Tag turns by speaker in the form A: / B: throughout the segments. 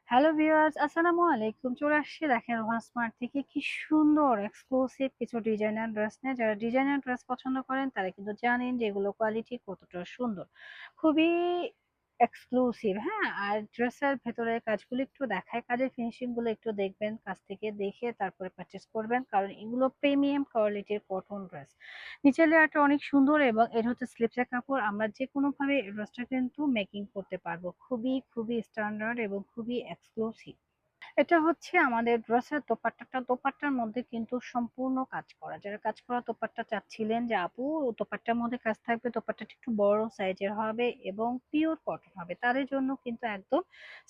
A: Hello viewers, আসসালামু আলাইকুম। চলে আসছি দেখেন রোহান স্মার্ট থেকে কি সুন্দর এক্সক্লুসিভ কিছু ডিজাইনার ড্রেস নিয়ে। যারা ডিজাইনার ড্রেস পছন্দ করেন তারা কিন্তু জানেন যে এগুলো কোয়ালিটি কতটা সুন্দর, খুবই এক্সক্লুসিভ। হ্যাঁ, আর ড্রেসের ভেতরে কাজগুলো একটু দেখায়, কাজের ফিনিশিং গুলো একটু দেখবেন, কাছ থেকে দেখে তারপরে পারচেস করবেন, কারণ এগুলো প্রিমিয়াম কোয়ালিটির কটন ড্রেস। নিচের লেয়ারটা অনেক সুন্দর এবং এর হচ্ছে স্লিপসের কাপড়। আমরা যে কোনো ভাবে এই ড্রেসটা কিন্তু মেকিং করতে পারবো, খুবই খুবই স্ট্যান্ডার্ড এবং খুবই এক্সক্লুসিভ। এটা হচ্ছে আমাদের ড্রেসের দোপাট্টাটা। দোপাট্টার মধ্যে কিন্তু সম্পূর্ণ কাজ করা, যারা কাজ করা দোপাট্টা চাচ্ছিলেন যে আপু দোপাট্টার মধ্যে কাজ থাকবে, দোপাট্টাটা একটু বড় সাইজের হবে এবং পিওর কটন হবে, তাদের জন্য কিন্তু একদম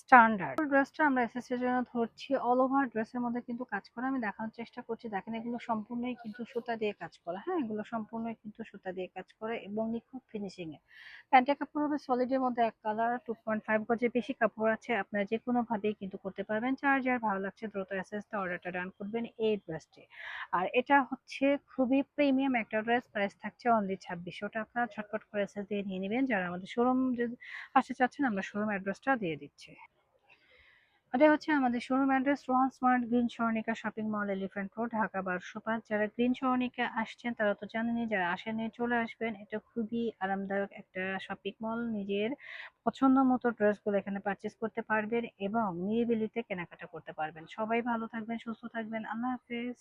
A: স্ট্যান্ডার্ড ড্রেসটা আমরা এসএসের জন্য ধরছি। অল ওভার ড্রেসের মধ্যে কিন্তু কাজ করা আমি দেখানোর চেষ্টা করছি। দেখেন এগুলো সম্পূর্ণই কিন্তু সুতা দিয়ে কাজ করা। হ্যাঁ, এগুলো সম্পূর্ণই কিন্তু সুতা দিয়ে কাজ করা এবং নিখুঁত ফিনিশিং এ। প্যান্টের কাপড় হবে সলিডের মধ্যে এক কালার, 2.5 গজের বেশি কাপড় আছে, আপনারা যে কোনো ভাবেই কিন্তু করতে পারবেন। যার ভালো লাগছে দ্রুত এসএসটা অর্ডারটা ডান করবেন এই ড্রেসটি। আর এটা হচ্ছে খুবই প্রিমিয়াম একটা ড্রেস, প্রাইস থাকছে অনলি 2600 টাকা। ঝটপট করে এসএস দিয়ে নিয়ে নেবেন। যারা আমাদের শোরুম আসতে চাচ্ছেন, আমরা শোরুম অ্যাড্রেসটা দিয়ে দিচ্ছি। এটা হচ্ছে আমাদের showroom address, Rohan smart, green সরণিকা shopping mall, elephant road, Dhaka 1205। যারা গ্রিন সরণিকা আসছেন তারা তো জানেনই, যারা আসেননি চলে আসবেন। এটা খুবই আরামদায়ক একটা শপিং মল। নিজের পছন্দ মতো ড্রেসগুলো এখানে পারচেস করতে পারবেন এবং নিরিবিলিতে কেনাকাটা করতে পারবেন। সবাই ভালো থাকবেন, সুস্থ থাকবেন। আল্লাহ হাফেজ।